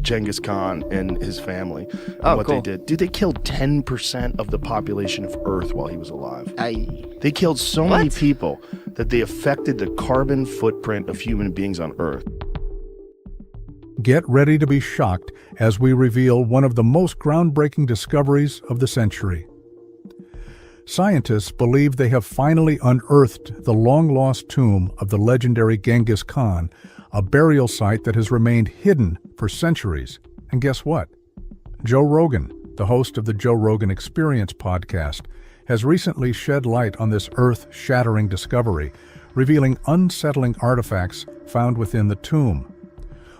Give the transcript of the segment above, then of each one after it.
Genghis Khan and his family and what cool. they did. Dude, they killed 10% of the population of Earth while he was alive. They killed so many people that they affected the carbon footprint of human beings on Earth. Get ready to be shocked as we reveal one of the most groundbreaking discoveries of the century. Scientists believe they have finally unearthed the long-lost tomb of the legendary Genghis Khan, a burial site that has remained hidden for centuries. And guess what? Joe Rogan, the host of the Joe Rogan Experience podcast, has recently shed light on this earth-shattering discovery, revealing unsettling artifacts found within the tomb.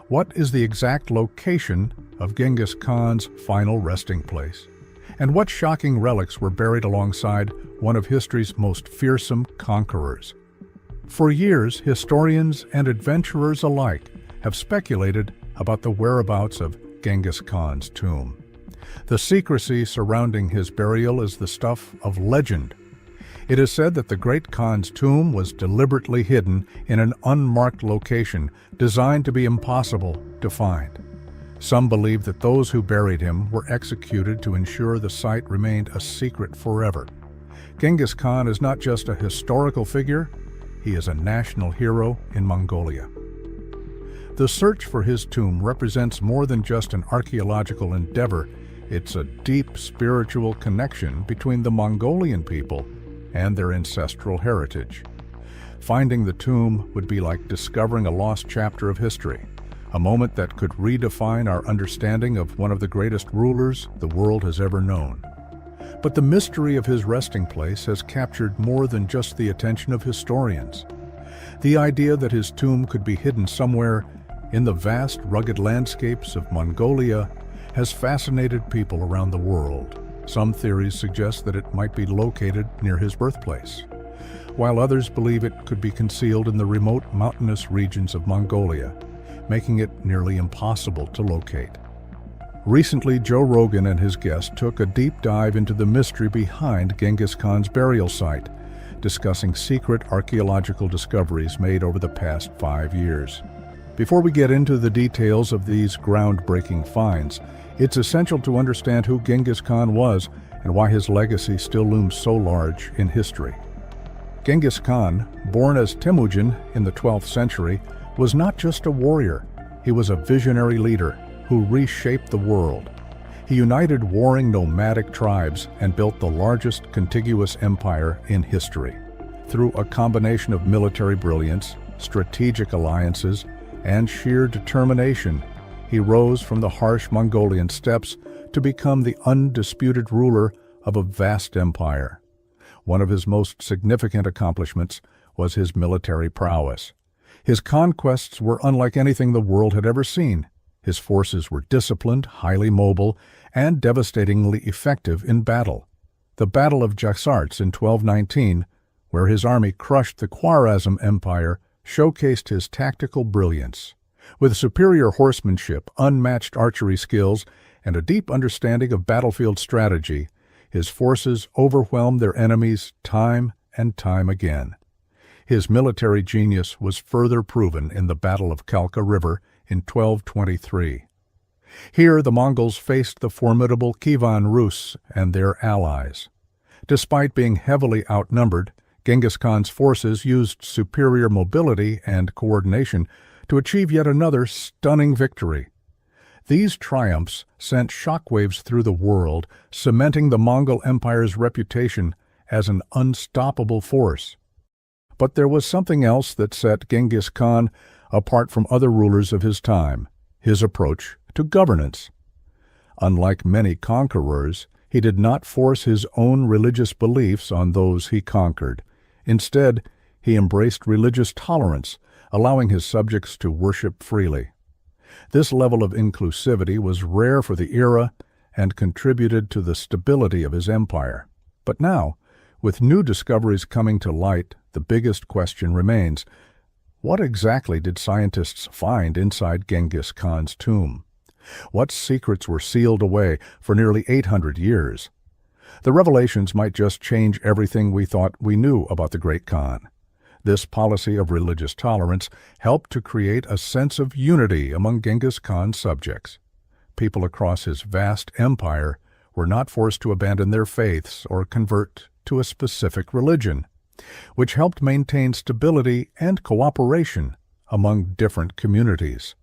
What is the exact location of Genghis Khan's final resting place? And what shocking relics were buried alongside one of history's most fearsome conquerors? For years, historians and adventurers alike have speculated about the whereabouts of Genghis Khan's tomb. The secrecy surrounding his burial is the stuff of legend. It is said that the great Khan's tomb was deliberately hidden in an unmarked location designed to be impossible to find. Some believe that those who buried him were executed to ensure the site remained a secret forever. Genghis Khan is not just a historical figure, he is a national hero in Mongolia. The search for his tomb represents more than just an archaeological endeavor. It's a deep spiritual connection between the Mongolian people and their ancestral heritage. Finding the tomb would be like discovering a lost chapter of history, a moment that could redefine our understanding of one of the greatest rulers the world has ever known. But the mystery of his resting place has captured more than just the attention of historians. The idea that his tomb could be hidden somewhere in the vast, rugged landscapes of Mongolia has fascinated people around the world. Some theories suggest that it might be located near his birthplace, while others believe it could be concealed in the remote mountainous regions of Mongolia, making it nearly impossible to locate. Recently, Joe Rogan and his guest took a deep dive into the mystery behind Genghis Khan's burial site, discussing secret archaeological discoveries made over the past 5 years. Before we get into the details of these groundbreaking finds, it's essential to understand who Genghis Khan was and why his legacy still looms so large in history. Genghis Khan, born as Temujin in the 12th century, was not just a warrior. He was a visionary leader who reshaped the world. He united warring nomadic tribes and built the largest contiguous empire in history. Through a combination of military brilliance, strategic alliances, and sheer determination, he rose from the harsh Mongolian steppes to become the undisputed ruler of a vast empire. One of his most significant accomplishments was his military prowess. His conquests were unlike anything the world had ever seen. His forces were disciplined, highly mobile, and devastatingly effective in battle. The Battle of Jaxartes in 1219, where his army crushed the Khwarezm Empire, showcased his tactical brilliance. With superior horsemanship, unmatched archery skills, and a deep understanding of battlefield strategy, his forces overwhelmed their enemies time and time again. His military genius was further proven in the Battle of Kalka River in 1223. Here, the Mongols faced the formidable Kievan Rus and their allies. Despite being heavily outnumbered, Genghis Khan's forces used superior mobility and coordination to achieve yet another stunning victory. These triumphs sent shockwaves through the world, cementing the Mongol Empire's reputation as an unstoppable force. But there was something else that set Genghis Khan apart from other rulers of his time: his approach to governance. Unlike many conquerors, he did not force his own religious beliefs on those he conquered. Instead, he embraced religious tolerance, allowing his subjects to worship freely. This level of inclusivity was rare for the era and contributed to the stability of his empire. But now, with new discoveries coming to light, the biggest question remains: what exactly did scientists find inside Genghis Khan's tomb? What secrets were sealed away for nearly 800 years? The revelations might just change everything we thought we knew about the great Khan. This policy of religious tolerance helped to create a sense of unity among Genghis Khan's subjects. people across his vast empire were not forced to abandon their faiths or convert to a specific religion, which helped maintain stability and cooperation among different communities.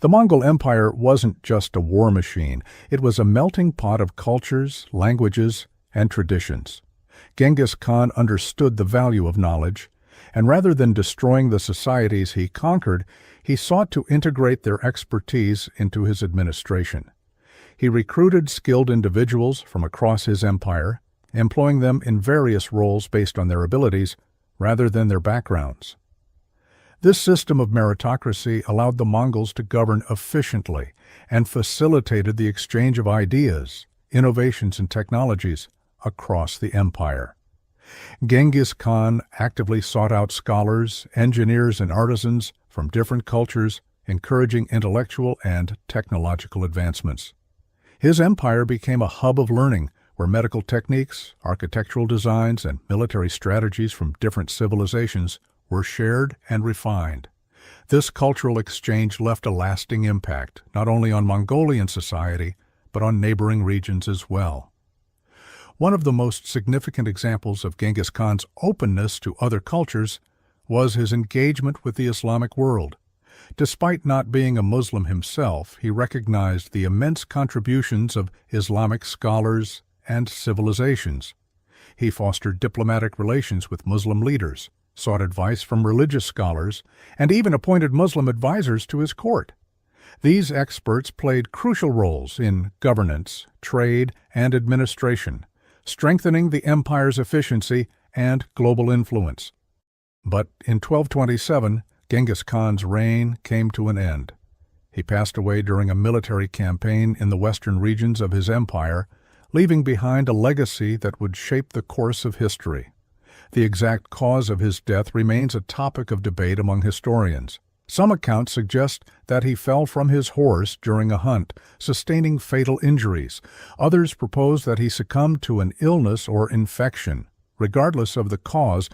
The Mongol Empire wasn't just a war machine. It was a melting pot of cultures, languages, and traditions. Genghis Khan understood the value of knowledge, and rather than destroying the societies he conquered, he sought to integrate their expertise into his administration. He recruited skilled individuals from across his empire, employing them in various roles based on their abilities rather than their backgrounds. This system of meritocracy allowed the Mongols to govern efficiently and facilitated the exchange of ideas, innovations, and technologies across the empire. Genghis Khan actively sought out scholars, engineers, and artisans from different cultures, encouraging intellectual and technological advancements. His empire became a hub of learning where medical techniques, architectural designs, and military strategies from different civilizations were shared and refined. This cultural exchange left a lasting impact, not only on Mongolian society, but on neighboring regions as well. One of the most significant examples of Genghis Khan's openness to other cultures was his engagement with the Islamic world. Despite not being a Muslim himself, he recognized the immense contributions of Islamic scholars and civilizations. He fostered diplomatic relations with Muslim leaders, sought advice from religious scholars, and even appointed Muslim advisors to his court. These experts played crucial roles in governance, trade, and administration, strengthening the empire's efficiency and global influence. But in 1227, Genghis Khan's reign came to an end. He passed away during a military campaign in the western regions of his empire, leaving behind a legacy that would shape the course of history. The exact cause of his death remains a topic of debate among historians. Some accounts suggest that he fell from his horse during a hunt, sustaining fatal injuries. Others propose that he succumbed to an illness or infection. Regardless of the cause,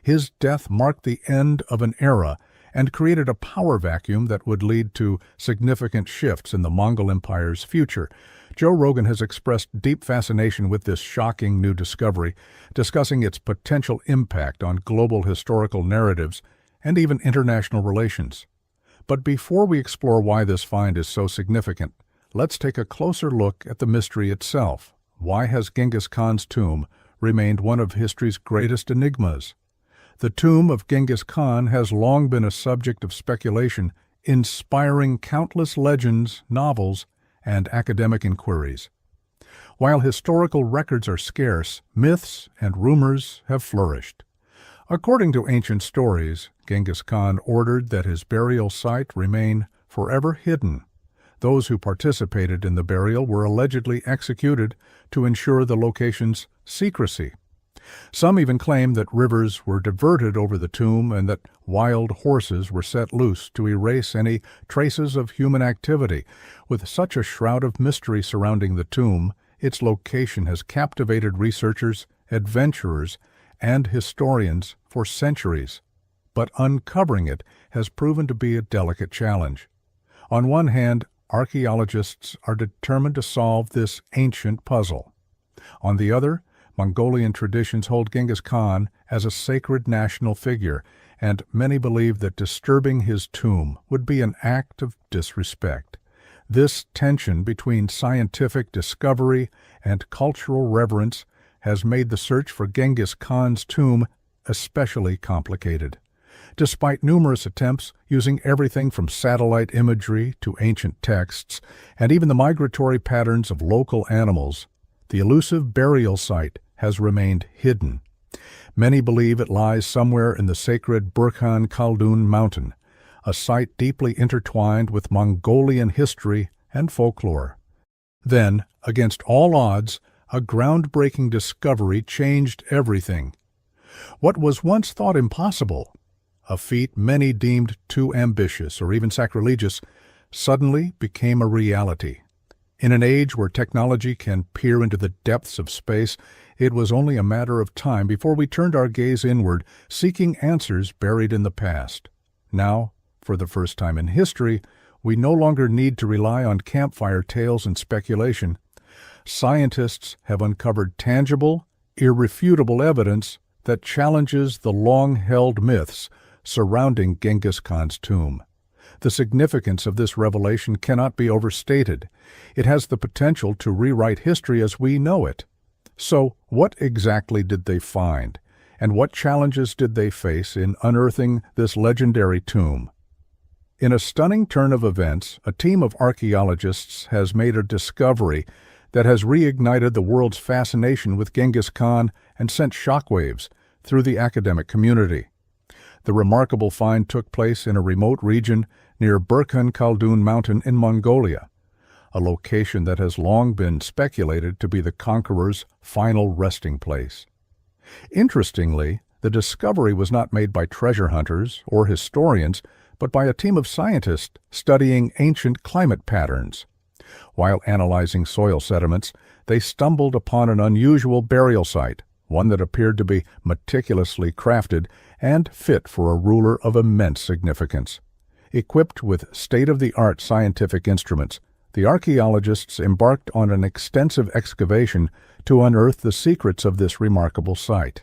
his death marked the end of an era and created a power vacuum that would lead to significant shifts in the Mongol Empire's future. Joe Rogan has expressed deep fascination with this shocking new discovery, discussing its potential impact on global historical narratives and even international relations. But before we explore why this find is so significant, let's take a closer look at the mystery itself. Why has Genghis Khan's tomb remained one of history's greatest enigmas? The tomb of Genghis Khan has long been a subject of speculation, inspiring countless legends, novels, and academic inquiries. While historical records are scarce, myths and rumors have flourished. According to ancient stories, Genghis Khan ordered that his burial site remain forever hidden. Those who participated in the burial were allegedly executed to ensure the location's secrecy. Some even claim that rivers were diverted over the tomb and that wild horses were set loose to erase any traces of human activity. With such a shroud of mystery surrounding the tomb, its location has captivated researchers, adventurers, and historians for centuries. But uncovering it has proven to be a delicate challenge. On one hand, archaeologists are determined to solve this ancient puzzle. On the other, Mongolian traditions hold Genghis Khan as a sacred national figure, and many believe that disturbing his tomb would be an act of disrespect. This tension between scientific discovery and cultural reverence has made the search for Genghis Khan's tomb especially complicated. Despite numerous attempts using everything from satellite imagery to ancient texts, and even the migratory patterns of local animals, the elusive burial site has remained hidden. Many believe it lies somewhere in the sacred Burkhan Khaldun mountain, a site deeply intertwined with Mongolian history and folklore. Then, against all odds, a groundbreaking discovery changed everything. What was once thought impossible, a feat many deemed too ambitious or even sacrilegious, suddenly became a reality. In an age where technology can peer into the depths of space, it was only a matter of time before we turned our gaze inward, seeking answers buried in the past. Now, for the first time in history, we no longer need to rely on campfire tales and speculation. Scientists have uncovered tangible, irrefutable evidence that challenges the long-held myths surrounding Genghis Khan's tomb. The significance of this revelation cannot be overstated. It has the potential to rewrite history as we know it. So, what exactly did they find, and what challenges did they face in unearthing this legendary tomb? In a stunning turn of events, a team of archaeologists has made a discovery that has reignited the world's fascination with Genghis Khan and sent shockwaves through the academic community. The remarkable find took place in a remote region near Burkhan Khaldun Mountain in Mongolia, a location that has long been speculated to be the conqueror's final resting place. Interestingly, the discovery was not made by treasure hunters or historians, but by a team of scientists studying ancient climate patterns. While analyzing soil sediments, they stumbled upon an unusual burial site, one that appeared to be meticulously crafted and fit for a ruler of immense significance. Equipped with state-of-the-art scientific instruments, the archaeologists embarked on an extensive excavation to unearth the secrets of this remarkable site.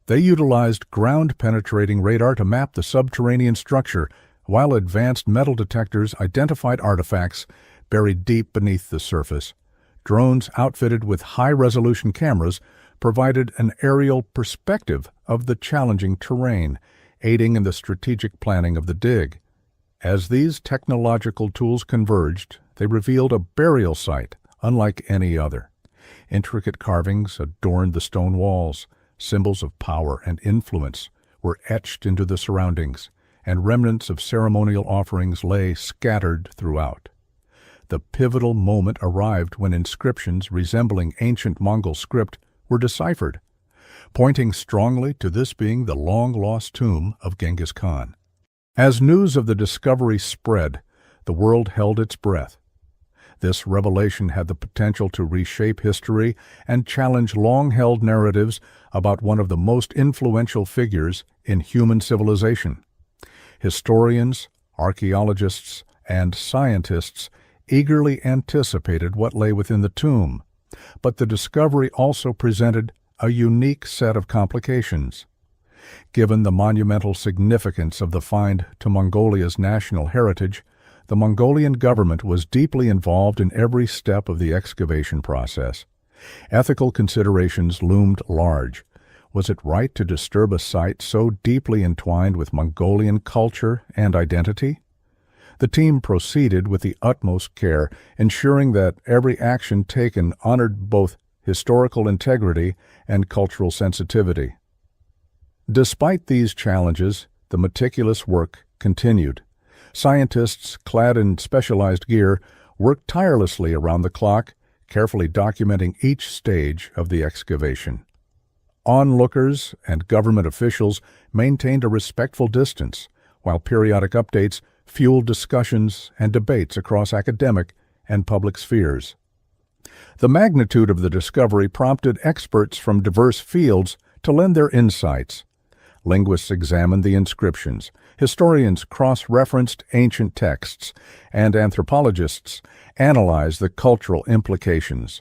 They utilized ground-penetrating radar to map the subterranean structure, while advanced metal detectors identified artifacts buried deep beneath the surface. Drones outfitted with high-resolution cameras provided an aerial perspective of the challenging terrain, aiding in the strategic planning of the dig. As these technological tools converged, they revealed a burial site unlike any other. Intricate carvings adorned the stone walls. Symbols of power and influence were etched into the surroundings, and remnants of ceremonial offerings lay scattered throughout. The pivotal moment arrived when inscriptions resembling ancient Mongol script were deciphered, pointing strongly to this being the long-lost tomb of Genghis Khan. As news of the discovery spread, the world held its breath. This revelation had the potential to reshape history and challenge long-held narratives about one of the most influential figures in human civilization. Historians, archaeologists, and scientists eagerly anticipated what lay within the tomb, but the discovery also presented a unique set of complications. Given the monumental significance of the find to Mongolia's national heritage, the Mongolian government was deeply involved in every step of the excavation process. Ethical considerations loomed large. Was it right to disturb a site so deeply entwined with Mongolian culture and identity? The team proceeded with the utmost care, ensuring that every action taken honored both historical integrity and cultural sensitivity. Despite these challenges, the meticulous work continued. Scientists, clad in specialized gear, worked tirelessly around the clock, carefully documenting each stage of the excavation. Onlookers and government officials maintained a respectful distance, while periodic updates fueled discussions and debates across academic and public spheres. The magnitude of the discovery prompted experts from diverse fields to lend their insights. Linguists examined the inscriptions, historians cross-referenced ancient texts, and anthropologists analyzed the cultural implications.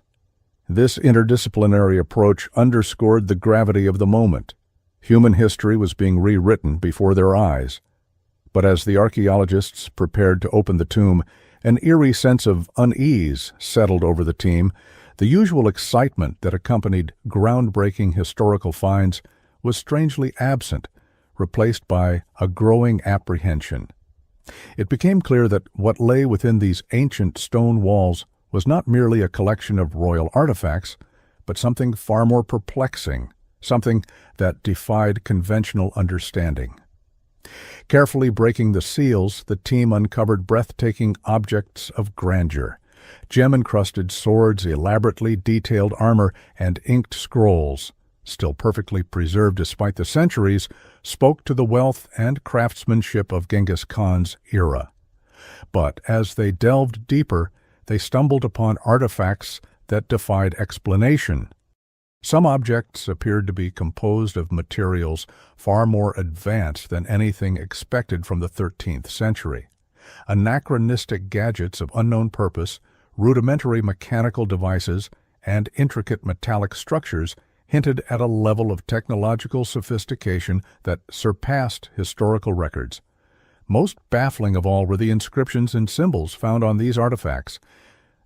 This interdisciplinary approach underscored the gravity of the moment. Human history was being rewritten before their eyes. But as the archaeologists prepared to open the tomb, an eerie sense of unease settled over the team. The usual excitement that accompanied groundbreaking historical finds was strangely absent, replaced by a growing apprehension. It became clear that what lay within these ancient stone walls was not merely a collection of royal artifacts, but something far more perplexing, something that defied conventional understanding. Carefully breaking the seals, the team uncovered breathtaking objects of grandeur. Gem-encrusted swords, elaborately detailed armor, and inked scrolls, still perfectly preserved despite the centuries, spoke to the wealth and craftsmanship of Genghis Khan's era. But as they delved deeper, they stumbled upon artifacts that defied explanation. Some objects appeared to be composed of materials far more advanced than anything expected from the 13th century. Anachronistic gadgets of unknown purpose, rudimentary mechanical devices, and intricate metallic structures hinted at a level of technological sophistication that surpassed historical records. Most baffling of all were the inscriptions and symbols found on these artifacts.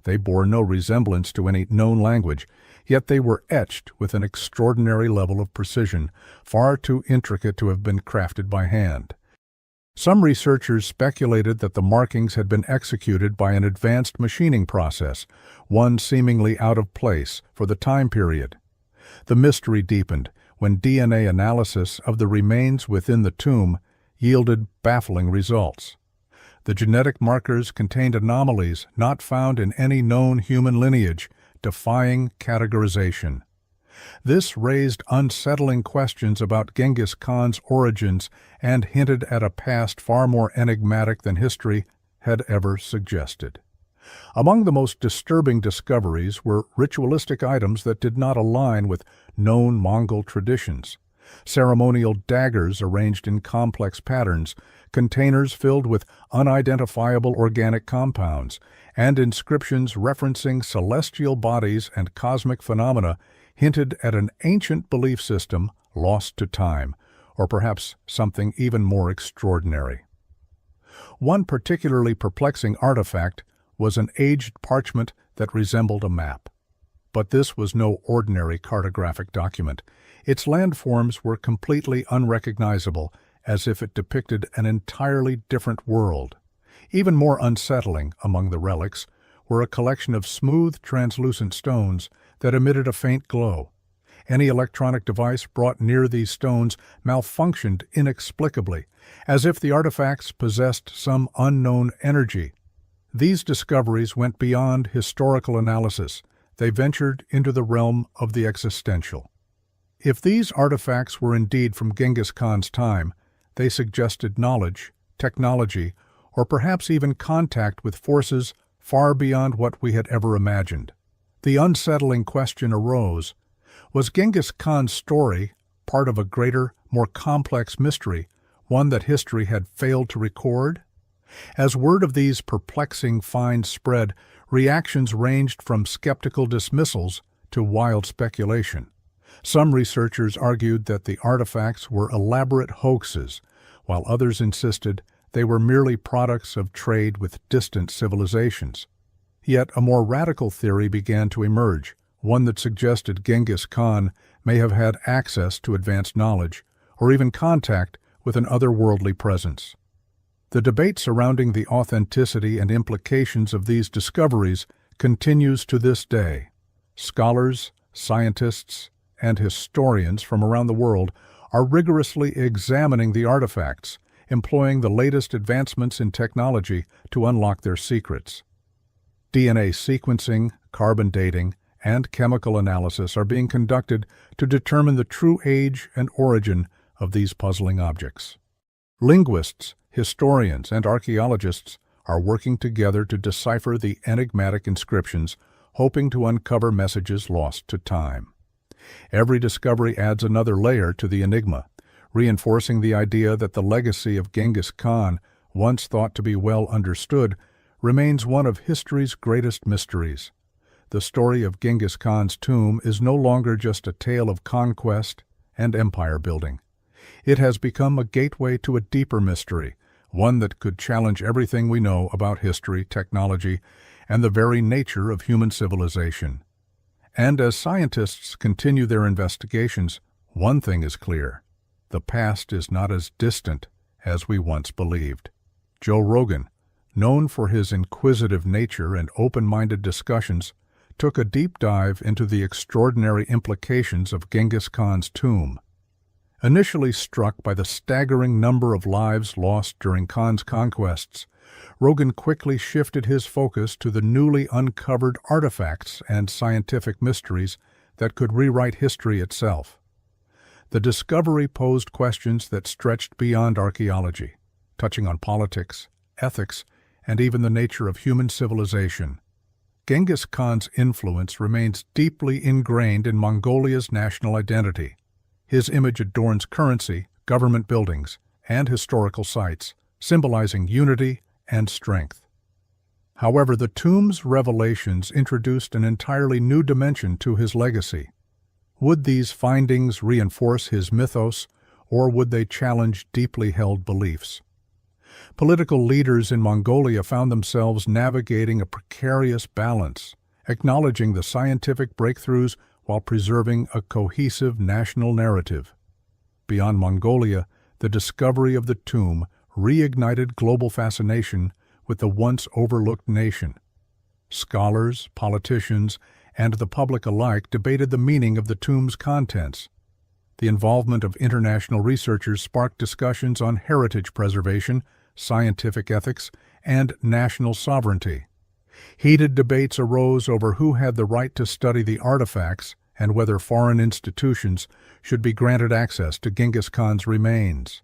They bore no resemblance to any known language, yet they were etched with an extraordinary level of precision, far too intricate to have been crafted by hand. Some researchers speculated that the markings had been executed by an advanced machining process, one seemingly out of place for the time period. The mystery deepened when DNA analysis of the remains within the tomb yielded baffling results. The genetic markers contained anomalies not found in any known human lineage, defying categorization. This raised unsettling questions about Genghis Khan's origins and hinted at a past far more enigmatic than history had ever suggested. Among the most disturbing discoveries were ritualistic items that did not align with known Mongol traditions. Ceremonial daggers arranged in complex patterns, containers filled with unidentifiable organic compounds, and inscriptions referencing celestial bodies and cosmic phenomena hinted at an ancient belief system lost to time, or perhaps something even more extraordinary. One particularly perplexing artifact was an aged parchment that resembled a map. But this was no ordinary cartographic document. Its landforms were completely unrecognizable, as if it depicted an entirely different world. Even more unsettling among the relics were a collection of smooth, translucent stones that emitted a faint glow. Any electronic device brought near these stones malfunctioned inexplicably, as if the artifacts possessed some unknown energy. These discoveries went beyond historical analysis. They ventured into the realm of the existential. If these artifacts were indeed from Genghis Khan's time, they suggested knowledge, technology, or perhaps even contact with forces far beyond what we had ever imagined. The unsettling question arose: was Genghis Khan's story part of a greater, more complex mystery, one that history had failed to record? As word of these perplexing finds spread, reactions ranged from skeptical dismissals to wild speculation. Some researchers argued that the artifacts were elaborate hoaxes, while others insisted they were merely products of trade with distant civilizations. Yet a more radical theory began to emerge, one that suggested Genghis Khan may have had access to advanced knowledge, or even contact with an otherworldly presence. The debate surrounding the authenticity and implications of these discoveries continues to this day. Scholars, scientists, and historians from around the world are rigorously examining the artifacts, employing the latest advancements in technology to unlock their secrets. DNA sequencing, carbon dating, and chemical analysis are being conducted to determine the true age and origin of these puzzling objects. Linguists, historians, and archaeologists are working together to decipher the enigmatic inscriptions, hoping to uncover messages lost to time. Every discovery adds another layer to the enigma, reinforcing the idea that the legacy of Genghis Khan, once thought to be well understood, remains one of history's greatest mysteries. The story of Genghis Khan's tomb is no longer just a tale of conquest and empire building. It has become a gateway to a deeper mystery, one that could challenge everything we know about history, technology, and the very nature of human civilization. And as scientists continue their investigations, one thing is clear: the past is not as distant as we once believed. Joe Rogan, known for his inquisitive nature and open-minded discussions, took a deep dive into the extraordinary implications of Genghis Khan's tomb. Initially struck by the staggering number of lives lost during Khan's conquests, Rogan quickly shifted his focus to the newly uncovered artifacts and scientific mysteries that could rewrite history itself. The discovery posed questions that stretched beyond archaeology, touching on politics, ethics, and even the nature of human civilization. Genghis Khan's influence remains deeply ingrained in Mongolia's national identity. His image adorns currency, government buildings, and historical sites, symbolizing unity and strength. However, the tomb's revelations introduced an entirely new dimension to his legacy. Would these findings reinforce his mythos, or would they challenge deeply held beliefs? Political leaders in Mongolia found themselves navigating a precarious balance, acknowledging the scientific breakthroughs while preserving a cohesive national narrative. Beyond Mongolia, the discovery of the tomb reignited global fascination with the once overlooked nation. Scholars, politicians, and the public alike debated the meaning of the tomb's contents. The involvement of international researchers sparked discussions on heritage preservation, scientific ethics, and national sovereignty. Heated debates arose over who had the right to study the artifacts and whether foreign institutions should be granted access to Genghis Khan's remains.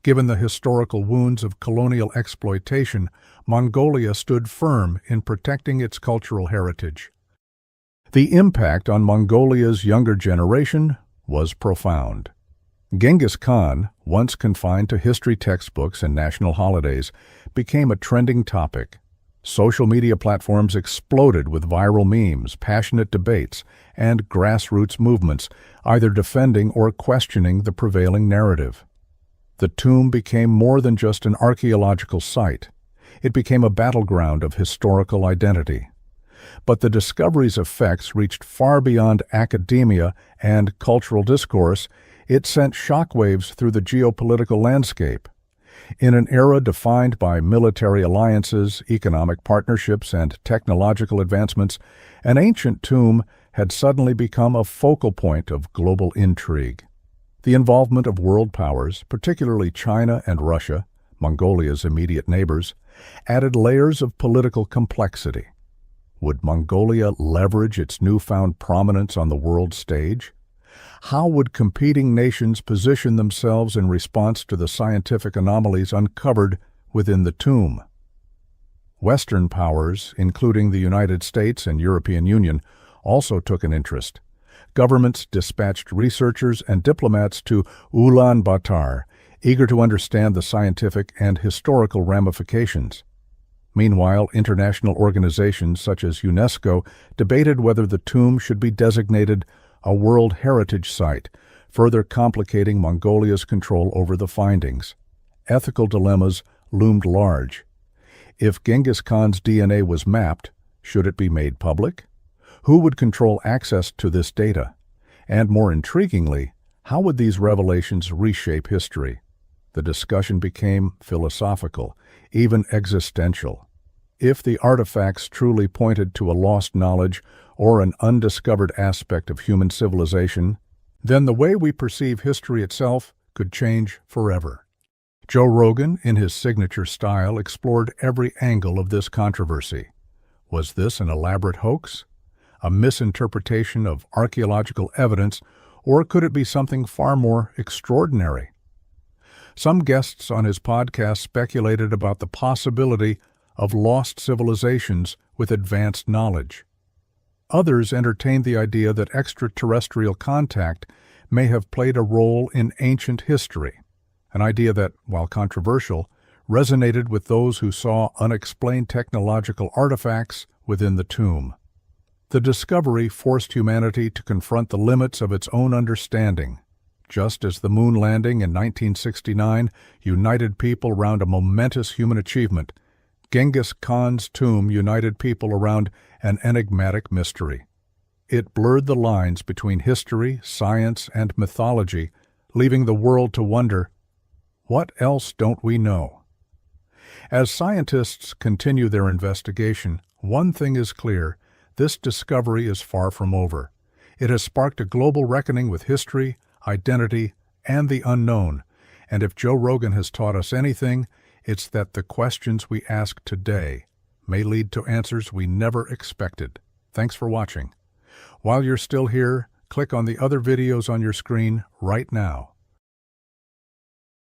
Given the historical wounds of colonial exploitation, Mongolia stood firm in protecting its cultural heritage. The impact on Mongolia's younger generation was profound. Genghis Khan, once confined to history textbooks and national holidays, became a trending topic. Social media platforms exploded with viral memes, passionate debates, and grassroots movements, either defending or questioning the prevailing narrative. The tomb became more than just an archaeological site. It became a battleground of historical identity. But the discovery's effects reached far beyond academia and cultural discourse. It sent shockwaves through the geopolitical landscape. In an era defined by military alliances, economic partnerships, and technological advancements, an ancient tomb had suddenly become a focal point of global intrigue. The involvement of world powers, particularly China and Russia, Mongolia's immediate neighbors, added layers of political complexity. Would Mongolia leverage its newfound prominence on the world stage? How would competing nations position themselves in response to the scientific anomalies uncovered within the tomb? Western powers, including the United States and European Union, also took an interest. Governments dispatched researchers and diplomats to Ulaanbaatar, eager to understand the scientific and historical ramifications. Meanwhile, international organizations such as UNESCO debated whether the tomb should be designated a World Heritage Site, further complicating Mongolia's control over the findings. Ethical dilemmas loomed large. If Genghis Khan's DNA was mapped, should it be made public? Who would control access to this data? And more intriguingly, how would these revelations reshape history? The discussion became philosophical, even existential. If the artifacts truly pointed to a lost knowledge or an undiscovered aspect of human civilization, then the way we perceive history itself could change forever. Joe Rogan, in his signature style, explored every angle of this controversy. Was this an elaborate hoax? A misinterpretation of archaeological evidence, or could it be something far more extraordinary? Some guests on his podcast speculated about the possibility of lost civilizations with advanced knowledge. Others entertained the idea that extraterrestrial contact may have played a role in ancient history, an idea that, while controversial, resonated with those who saw unexplained technological artifacts within the tomb. The discovery forced humanity to confront the limits of its own understanding. Just as the moon landing in 1969 united people around a momentous human achievement, Genghis Khan's tomb united people around an enigmatic mystery. It blurred the lines between history, science, and mythology, leaving the world to wonder, what else don't we know? As scientists continue their investigation, one thing is clear: this discovery is far from over. It has sparked a global reckoning with history, identity, and the unknown. And if Joe Rogan has taught us anything, it's that the questions we ask today may lead to answers we never expected. Thanks for watching. While you're still here, click on the other videos on your screen right now.